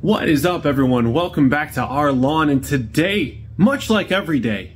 What is up, everyone? Welcome back to our lawn, and today, much like every day,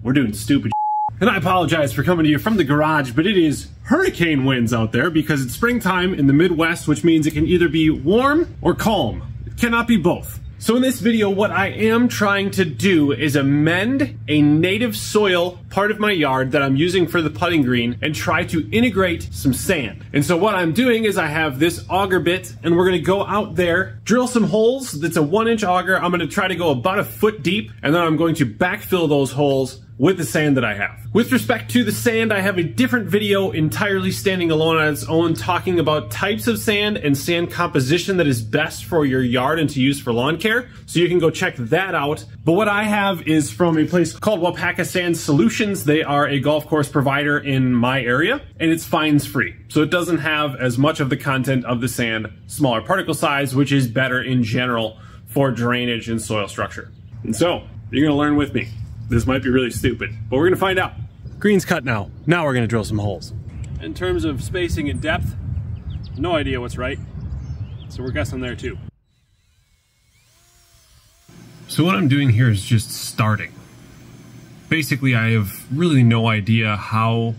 we're doing stupid shit. And I apologize for coming to you from the garage, but it is hurricane winds out there because it's springtime in the Midwest, which means it can either be warm or calm. It cannot be both. So in this video, what I am trying to do is amend a native soil part of my yard that I'm using for the putting green and try to integrate some sand. And so what I'm doing is I have this auger bit and we're gonna go out there, drill some holes. That's a 1-inch auger. I'm gonna try to go about a foot deep, and then I'm going to backfill those holes with the sand that I have. With respect to the sand, I have a different video entirely standing alone on its own, talking about types of sand and sand composition that is best for your yard and to use for lawn care. So you can go check that out. But what I have is from a place called Wapaka Sand Solutions. They are a golf course provider in my area, and it's fines free. So it doesn't have as much of the content of the sand, smaller particle size, which is better in general for drainage and soil structure. And so you're gonna learn with me. This might be really stupid, but we're gonna find out. Green's cut now. Now we're gonna drill some holes. In terms of spacing and depth, no idea what's right. So we're guessing there too. So what I'm doing here is just starting. Basically, I have really no idea how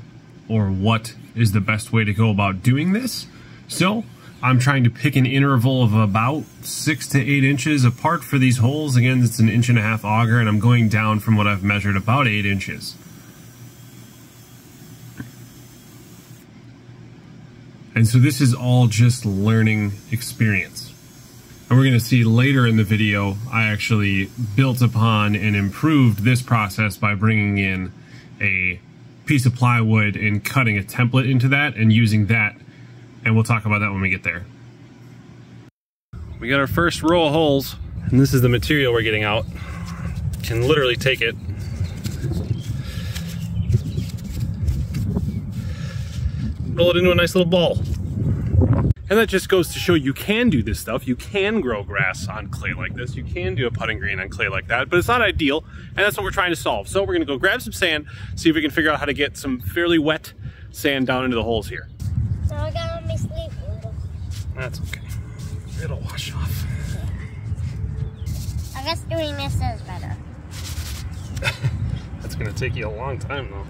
or what is the best way to go about doing this. So I'm trying to pick an interval of about 6 to 8 inches apart for these holes. Again, it's an 1.5-inch auger, and I'm going down from what I've measured about 8 inches. And so this is all just learning experience. And we're gonna see later in the video, I actually built upon and improved this process by bringing in a piece of plywood and cutting a template into that and using that. And we'll talk about that when we get there. We got our first row of holes, and this is the material we're getting out. Can literally take it, roll it into a nice little ball. And that just goes to show you can do this stuff. You can grow grass on clay like this. You can do a putting green on clay like that, but it's not ideal, and that's what we're trying to solve. So we're gonna go grab some sand, see if we can figure out how to get some fairly wet sand down into the holes here. So I got on my sleeve. That's okay. It'll wash off. I guess doing this is better. That's gonna take you a long time though.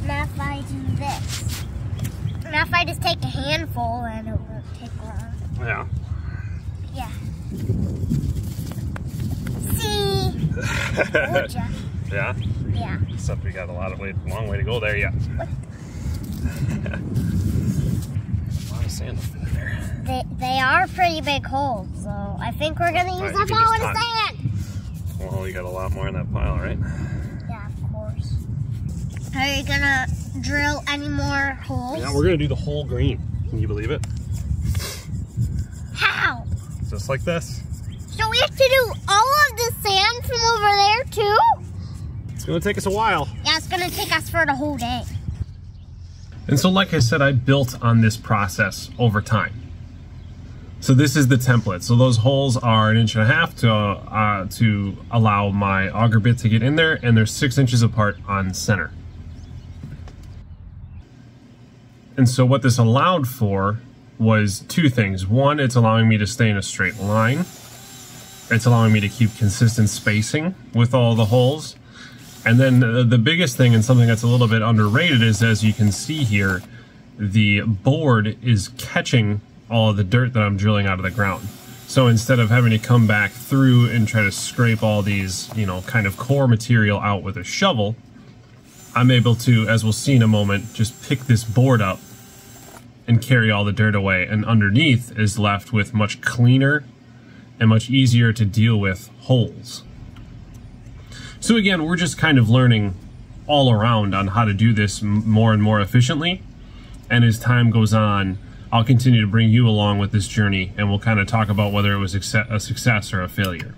Now if I do this. Now if I just take a handful, and it won't take long. Yeah. Yeah. See? Told ya. Yeah? Yeah. Except we got a long way to go there, yeah. A lot of sand up in there. They are pretty big holes, so I think we're gonna use up all of the sand. Well, you got a lot more in that pile, right? Yeah, of course. Are you gonna drill any more holes? Yeah, we're gonna do the whole green. Can you believe it? How? Just like this. So we have to do all of the sand from over there too? It's gonna take us a while. Yeah, it's gonna take us for the whole day. And so like I said, I built on this process over time. So this is the template. So those holes are 1.5 inches to allow my auger bit to get in there, and they're 6 inches apart on center. And so what this allowed for was two things. One, it's allowing me to stay in a straight line. It's allowing me to keep consistent spacing with all the holes. And then the biggest thing, and something that's a little bit underrated, is as you can see here, the board is catching all of the dirt that I'm drilling out of the ground. So instead of having to come back through and try to scrape all these, kind of core material out with a shovel, I'm able to, as we'll see in a moment, just pick this board up and carry all the dirt away. And underneath is left with much cleaner and much easier to deal with holes. So again, we're just kind of learning all around on how to do this more and more efficiently. And as time goes on, I'll continue to bring you along with this journey, and we'll kind of talk about whether it was a success or a failure.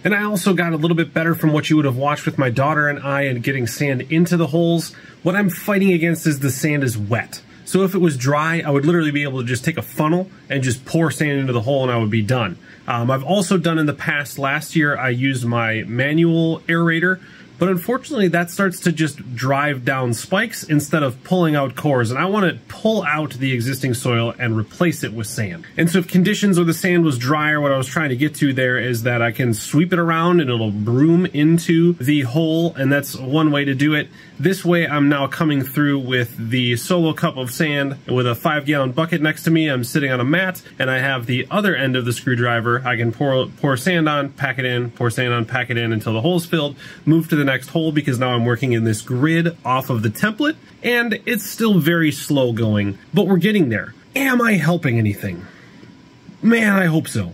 And I also got a little bit better from what you would have watched with my daughter and I in getting sand into the holes. What I'm fighting against is the sand is wet. So if it was dry, I would literally be able to just take a funnel and just pour sand into the hole and I would be done. I've also done in the past, last year, I used my manual aerator But unfortunately, that starts to just drive down spikes instead of pulling out cores, and I want to pull out the existing soil and replace it with sand. And so if conditions where the sand was drier, what I was trying to get to there is that I can sweep it around and it'll broom into the hole, and that's one way to do it. This way, I'm now coming through with the solo cup of sand with a 5-gallon bucket next to me. I'm sitting on a mat, and I have the other end of the screwdriver. I can pour sand on, pack it in, pour sand on, pack it in until the hole's filled, move to the next hole, because now I'm working in this grid off of the template, and it's still very slow going, but we're getting there. Am I helping anything? Man, I hope so.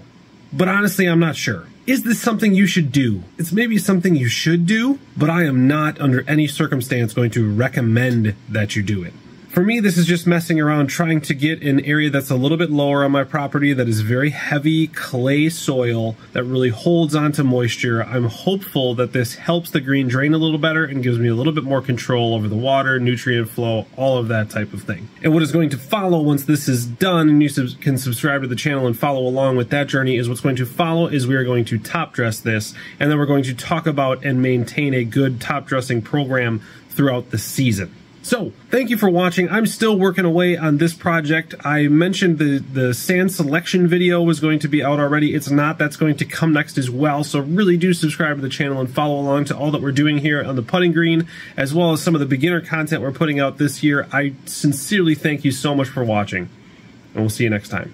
But honestly, I'm not sure. Is this something you should do? It's maybe something you should do, but I am not under any circumstance going to recommend that you do it. For me, this is just messing around, trying to get an area that's a little bit lower on my property that is very heavy clay soil that really holds onto moisture. I'm hopeful that this helps the green drain a little better and gives me a little bit more control over the water, nutrient flow, all of that type of thing. And what is going to follow once this is done, and you can subscribe to the channel and follow along with that journey, is what's going to follow is we are going to top dress this, and then we're going to talk about and maintain a good top dressing program throughout the season. So, thank you for watching. I'm still working away on this project. I mentioned the sand selection video was going to be out already. It's not. That's going to come next as well. So really do subscribe to the channel and follow along to all that we're doing here on the putting green, as well as some of the beginner content we're putting out this year. I sincerely thank you so much for watching, and we'll see you next time.